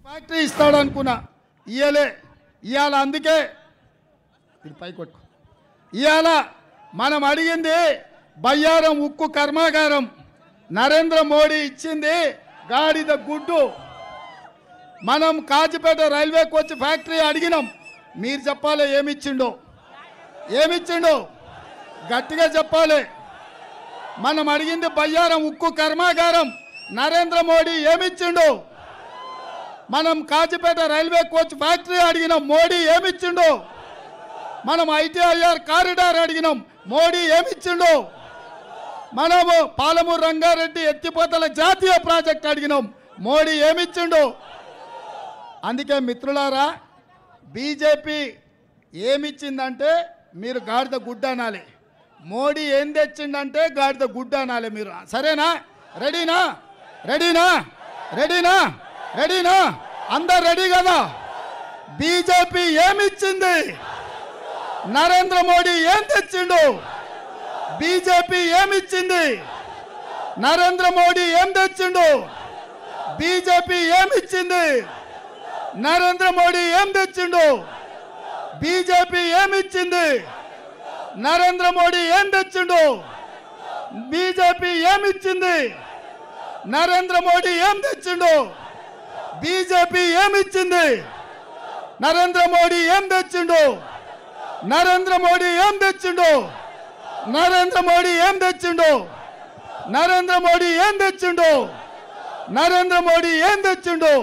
Factory ఇస్తాడు అనుకున్నా ఇయ్యలే ఇవాళ అందుకే ఇది పైకొట్టు ఇవాళ మనం అడిగింది బయ్యారం ఉక్కు కర్మాగారం నరేంద్ర మోడీ ఇచ్చింది గాడిద గుడ్డు మనం కాజిపేట రైల్వే కోచ్ ఫ్యాక్టరీ అడిగినాం మీరు చెప్పాలి ఏమిచ్చిండో గట్టిగా చెప్పాలి మనం అడిగింది బయ్యారం ఉక్కు కర్మాగారం నరేంద్ర మోడీ ఏమిచ్చిండో మనం కాజిపేట రైల్వే కోచ్ ఫ్యాక్టరీ అడిగినాం మోడీ ఏమిచ్చిండో మనం ఐటీఐఆర్ కారిడార్ అడిగినాం మోడీ ఏమిచ్చిండో మనము పాలమూరు రంగారెడ్డి ఎత్తిపోతల జాతీయ ప్రాజెక్ట్ అడిగినాం మోడీ ఏమిచ్చిండో అందుకే మిత్రులారా బీజేపీ ఏమిచ్చిందంటే మీరు గాడిద గుడ్డ అనాలి మోడీ ఏం తెచ్చిందంటే గాడిద గుడ్డ అనాలి మీరు సరేనా రెడీనా అందరు రెడీ కదా బీజేపీ ఏమిచ్చింది నరేంద్ర మోడీ ఏం తెచ్చిండు బీజేపీ ఏమిచ్చింది నరేంద్ర మోడీ ఏం తెచ్చిండు బీజేపీ ఏమిచ్చింది నరేంద్ర మోడీ ఏం తెచ్చిండు బీజేపీ ఏమిచ్చింది నరేంద్ర మోడీ ఏం తెచ్చిండు బీజేపీ ఏమిచ్చింది నరేంద్ర మోడీ ఏం తెచ్చిండు బీజేపీ ఏమిచ్చింది నరేంద్ర మోడీ ఏం తెచ్చిండు నరేంద్ర మోడీ ఏం తెచ్చిండు నరేంద్ర మోడీ ఏం తెచ్చిండు నరేంద్ర మోడీ ఏం తెచ్చిండు నరేంద్ర మోడీ ఏం తెచ్చిండు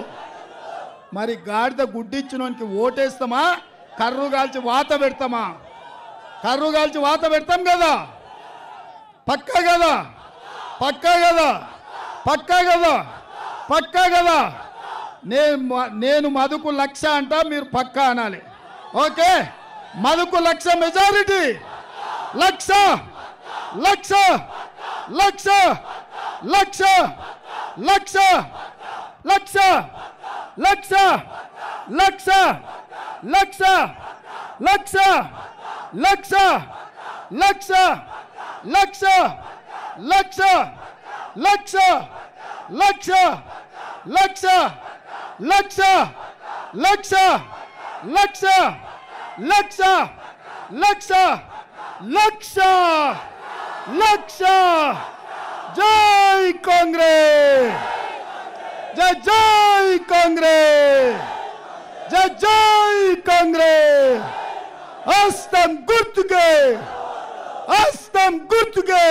మరి గాడిద గుడ్డిచ్చినోనికి ఓటేస్తామా కర్రు కాల్చి వాత పెడతామా కర్రు కాల్చి వాత పెడతాం కదా పక్కా కదా నేను మధుకు లక్ష అంట మీరు పక్కా అనాలి ఓకే మధుకు లక్ష మెజారిటీ లక్ష జై కాంగ్రెస్ జై కాంగ్రెస్ జై కాంగ్రెస్ హస్తం గుర్తుకే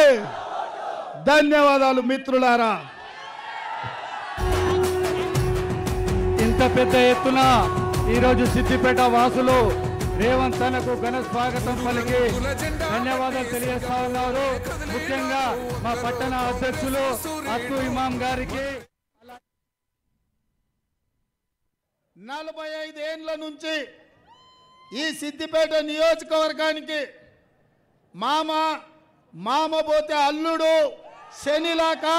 ధన్యవాదాలు మిత్రులారా ఇంత పెద్ద ఎత్తున ఈరోజు సిద్దిపేట వాసులు రేవంత్ అన్నకు ఘన స్వాగతం పలికి ధన్యవాదాలు తెలియజేస్తా ఉన్నారు ముఖ్యంగా మా పట్టణ అధ్యక్షులు అత్తు ఇమాం గారికి 45 ఏళ్ల నుంచి ఈ సిద్దిపేట నియోజకవర్గానికి మామ పోతే అల్లుడు శనిలాగా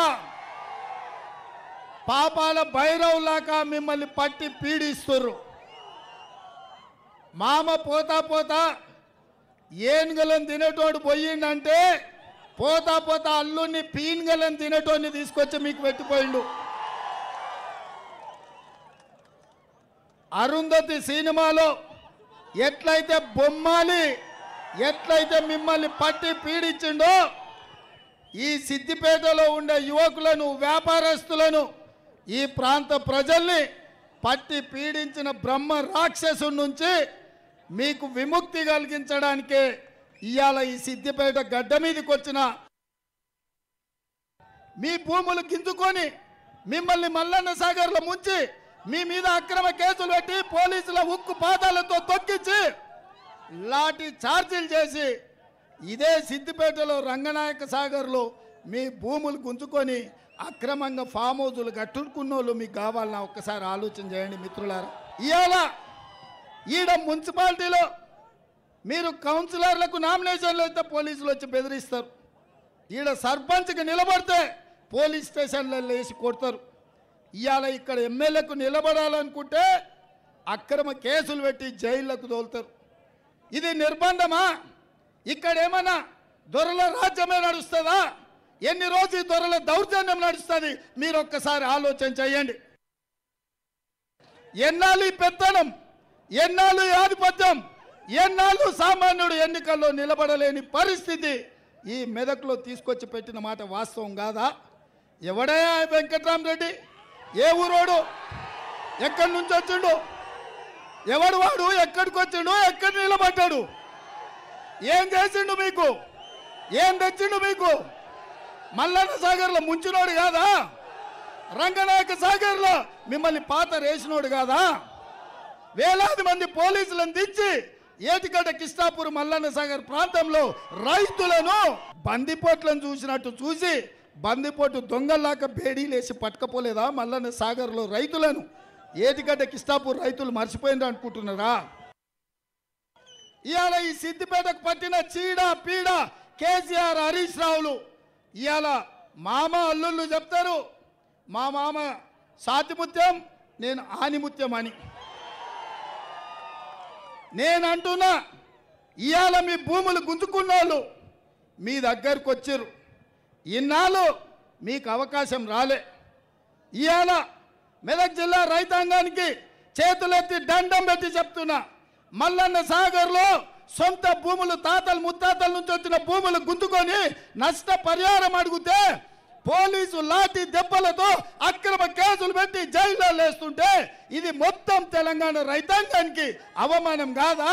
పాపాల భైరవులాగా మిమ్మల్ని పట్టి పీడిస్తుర్రు మామ పోతా ఏనుగలను తినేటోడు పోయిండంటే పోతా అల్లుడిని పీనుగలను తినేటోడిని తీసుకొచ్చి మీకు పెట్టిపోయిండు అరుంధతి సినిమాలో ఎట్లయితే బొమ్మాలి ఎట్లయితే మిమ్మల్ని పట్టి పీడించిండో ఈ సిద్దిపేటలో ఉండే యువకులను వ్యాపారస్తులను ఈ ప్రాంత ప్రజల్ని పట్టి పీడించిన బ్రహ్మ రాక్షసుడి నుంచి మీకు విముక్తి కలిగించడానికే ఇవాళ ఈ సిద్దిపేట గడ్డ మీదకి వచ్చిన మీ భూములు గింజుకొని మిమ్మల్ని మల్లన్న సాగర్లో ముంచి మీ మీద అక్రమ కేసులు పెట్టి పోలీసుల ఉక్కు పాదాలతో తొక్కించి లాఠీ చార్జీలు చేసి ఇదే సిద్దిపేటలో రంగనాయక సాగర్లో మీ భూములు గుంజుకొని అక్రమంగా ఫామ్ హౌజులు కట్టుకున్నోళ్ళు మీకు కావాలన్నా ఒక్కసారి ఆలోచన చేయండి మిత్రులారా ఇవాళ ఈడ మున్సిపాలిటీలో మీరు కౌన్సిలర్లకు నామినేషన్లు అయితే పోలీసులు వచ్చి బెదిరిస్తారు ఈడ సర్పంచ్కి నిలబడితే పోలీస్ స్టేషన్లలో వేసి కొడతారు ఇవాళ ఇక్కడ ఎమ్మెల్యేకు నిలబడాలనుకుంటే అక్రమ కేసులు పెట్టి జైళ్లకు తోలుతారు ఇది నిర్బంధమా ఇక్కడ ఏమన్నా దొరల రాజ్యమే నడుస్తుందా ఎన్ని రోజులు దొరల దౌర్జన్యం నడుస్తుంది మీరు ఒక్కసారి ఆలోచన చేయండి ఎన్నాళ్ళు ఈ పెత్తనం, ఎన్నాళ్ళు ఈ ఆధిపత్యం, ఎన్నాళ్ళు సామాన్యుడు ఎన్నికల్లో నిలబడలేని పరిస్థితి ఈ మెదక్లో తీసుకొచ్చి పెట్టిన మాట వాస్తవం కాదా? ఎవడయ్యా వెంకట్రామరెడ్డి? ఏ ఊరోడు? ఎక్కడి నుంచి వచ్చిండు? ఎవడు వాడు? ఎక్కడికి వచ్చిండు? ఎక్కడ నిలబడ్డాడు? ఏం చేసిండు మీకు? ఏం తెచ్చిండు మీకు? మల్లన్న సాగర్లో ముంచినోడు కాదా? రంగనాయక సాగర్లో మిమ్మల్ని పాత రేసినోడు కాదా? వేలాది మంది పోలీసులను దించి ఏటిగడ్డ కిష్టాపూర్ మల్లన్న సాగర్ ప్రాంతంలో రైతులను బందిపోట్లను చూసినట్టు చూసి బందిపోటు దొంగల్లాక బేడీలేసి పట్టుకపోలేదా మల్లన్న సాగర్లో రైతులను? ఏటిగడ్డ కిష్టాపూర్ రైతులు మర్చిపోయింది అనుకుంటున్నారా? ఇవాళ ఈ సిద్దిపేటకు పట్టిన చీడ పీడ కేసీఆర్, హరీష్ రావులు ఇవాళ మామ అల్లుళ్ళు చెప్తారు, మా మామ సాతిముత్యం, నేను ఆనిముత్యం అని. నేను అంటున్నా, ఇవాళ మీ భూములు గుంజుకున్న వాళ్ళు మీ దగ్గరకు వచ్చారు. ఇన్నాళ్ళు మీకు అవకాశం రాలే. ఇవాళ మెదక్ జిల్లా రైతాంగానికి చేతులెత్తి దండం పెట్టి చెప్తున్నా, మల్లన్న సాగర్లో సొంత భూములు తాతలు ముత్తాతల నుంచి వచ్చిన భూములు గుంజుకొని నష్టపరిహారం అడిగితే పోలీసు లాఠీ దెబ్బలతో అక్రమ కేసులు పెట్టి జైల్లో వేస్తుంటే ఇది మొత్తం తెలంగాణ రైతాంగానికి అవమానం కాదా?